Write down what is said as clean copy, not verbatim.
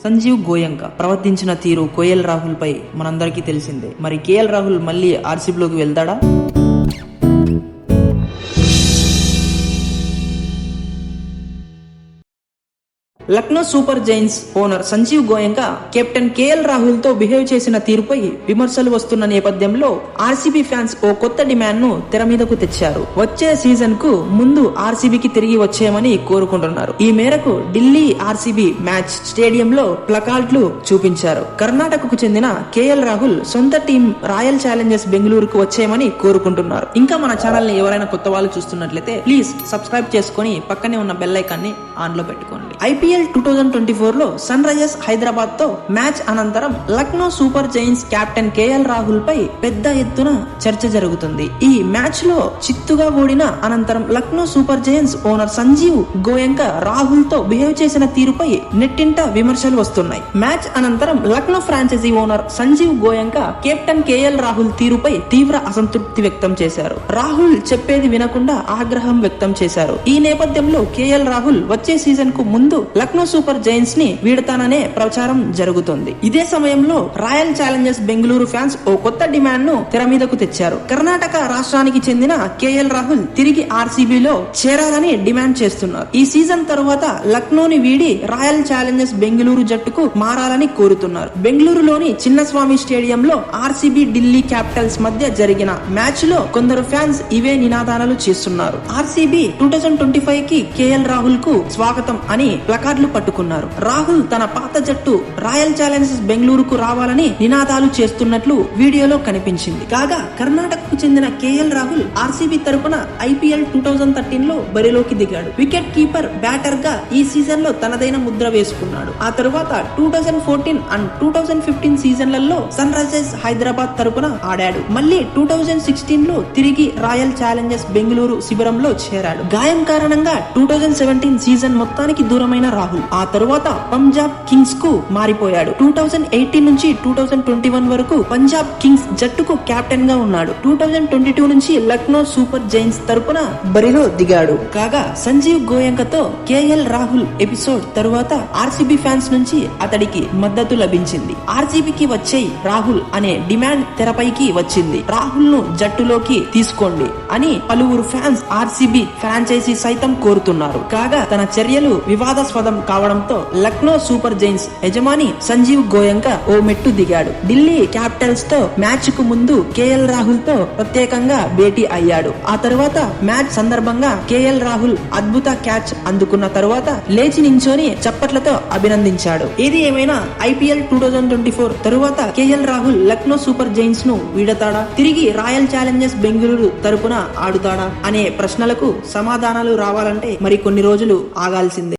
సంజీవ్ గోయంక ప్రవర్తించిన తీరు కేఎల్ రాహుల్ పై మనందరికీ తెలిసిందే. మరి కేఎల్ రాహుల్ మళ్ళీ ఆర్సీబీలోకి వెళ్తాడా? Lucknow super giants owner Sanjiv Goenka captain KL Rahul తో బిహేవ్ చేసిన తీరుపై విమర్శలు వస్తున్న నేపథ్యంలో ఆర్సీబీ ఫ్యాన్స్ ఓ కొత్త డిమాండ్ ను తెర మీదకు తెచ్చారు. వచ్చే సీజన్ కు ముందు ఆర్సీబీకి తిరిగి వచ్చేయమని కోరుకుంటున్నారు. ఈ మేరకు ఢిల్లీ ఆర్సీబీ మ్యాచ్ స్టేడియంలో ప్లకార్డులు చూపించారు. కర్ణాటకకు చెందిన కేఎల్ రాహుల్ సొంత టీం రాయల్ ఛాలెంజర్స్ బెంగళూరుకు వచ్చేయమని కోరుకుంటున్నారు. ఇంకా మన ఛానల్ ని ఎవరైనా కొత్త వాళ్ళు చూస్తున్నట్లయితే ప్లీజ్ సబ్స్క్రైబ్ చేసుకుని పక్కనే ఉన్న బెల్ ఐకాన్ ని ఆన్ లో పెట్టుకోండి. IPL 2024 లో సన్ రైజర్స్ హైదరాబాద్ తో మ్యాచ్ అనంతరం Lucknow super giants captain KL Rahul పై పెద్ద ఎత్తున చర్చ జరుగుతుంది. ఈ మ్యాచ్ లో చిత్తుగా ఓడిన అనంతరం Lucknow super giants owner Sanjiv Goenka Rahul తో బిహేవ్ చేసిన తీరుపై నెట్టింట విమర్శలు వస్తున్నాయి. మ్యాచ్ అనంతరం Lucknow franchise owner Sanjiv Goenka captain KL Rahul తీరుపై తీవ్ర అసంతృప్తి వ్యక్తం చేశారు. రాహుల్ చెప్పేది వినకుండా ఆగ్రహం వ్యక్తం చేశారు. ఈ నేపథ్యంలో కేఎల్ రాహుల్ వచ్చే సీజన్ కు ముందు లక్నో సూపర్ జైంట్స్ ని వీడతాననే ప్రచారం జరుగుతుంది. ఇదే సమయంలో రాయల్ ఛాలెంజర్స్ బెంగళూరు ఫ్యాన్స్ ఓ కొత్త డిమాండ్ ను తెర మీదకు తెచ్చారు. కర్ణాటక రాష్ట్రానికి చెందిన కేఎల్ రాహుల్ తిరిగి ఆర్సీబీలో చేరాలని డిమాండ్ చేస్తున్నారు. ఈ సీజన్ తరువాత లక్నోని వీడి రాయల్ ఛాలెంజర్స్ బెంగళూరు జట్టుకు మారాలని కోరుతున్నారు. బెంగళూరులోని చిన్నస్వామి స్టేడియంలో ఆర్సీబీ ఢిల్లీ క్యాపిటల్స్ మధ్య జరిగిన మ్యాచ్ లో కొందరు ఫ్యాన్స్ ఇవే నినాదాలు చేస్తున్నారు. ఆర్సీబీ 2025 కి కేఎల్ రాహుల్ కు స్వాగతం అని ప్లకార్డులు పట్టుకున్నారు. రాహుల్ తన పాత జట్టు రాయల్ ఛాలెంజర్స్ బెంగళూరుకు రావాలని నినాదాలు చేస్తున్నట్లు వీడియోలో కనిపించింది. కాగా కర్ణాటకకు చెందిన కేఎల్ రాహుల్ ఆర్సీబీ తరపున IPL 2013 లో బరిలోకి దిగాడు. వికెట్ కీపర్, బ్యాటర్ గా ఈ సీజన్ లో తనదైన ముద్ర వేసుకున్నాడు. ఆ తరువాత 2014 అండ్ 2015 సీజన్లలో సన్ రైజర్స్ హైదరాబాద్ తరపున ఆడాడు. మళ్ళీ 2016 లో తిరిగి రాయల్ ఛాలెంజర్స్ బెంగళూరు శిబిరంలో చేరాడు. గాయం కారణంగా 2017 సీజన్ మొత్తానికి దూరమైన రాహుల్ ఆ తరువాత పంజాబ్ కింగ్స్ కు మారిపోయాడు. 2018 నుంచి 2021 వరకు పంజాబ్ కింగ్స్ జట్టుకు కెప్టెన్ గా ఉన్నాడు. 2022 నుంచి లక్నో సూపర్ జైంట్స్ తరపున బరిలో దిగాడు. కాగా సంజీవ్ గోయంకతో కేఎల్ రాహుల్ ఎపిసోడ్ తరువాత ఆర్సీబీ ఫ్యాన్స్ నుంచి అతడికి మద్దతు లభించింది. ఆర్సీబీకి వచ్చే రాహుల్ అనే డిమాండ్ తెరపైకి వచ్చింది. రాహుల్ ను జట్టులోకి తీసుకోండి అని పలువురు ఫ్యాన్స్ ఆర్సీబీ ఫ్రాంచైజీ సైతం కోరుతున్నారు. కాగా తన చర్యలు వివాదాస్పదం కావడంతో లక్నో సూపర్ జైంట్స్ యజమాని సంజీవ్ గోయంక ఓ మెట్టు దిగాడు. ఢిల్లీ క్యాపిటల్స్ తో మ్యాచ్ కు ముందు కేఎల్ రాహుల్ తో ప్రత్యేకంగా భేటీ అయ్యాడు. ఆ తర్వాత మ్యాచ్ సందర్భంగా కేఎల్ రాహుల్ అద్భుత క్యాచ్ అందుకున్న తరువాత లేచి నించొని చప్పట్లతో అభినందించాడు. ఏది ఏమైనా IPL 2024 తరువాత KL Rahul Lucknow super Giants ను వీడతాడా, తిరిగి రాయల్ ఛాలెంజర్స్ బెంగళూరు తరపున ఆడుతాడా అనే ప్రశ్నలకు సమాధానాలు రావాలంటే మరి కొన్ని రోజులు ఆగాల్సిందే.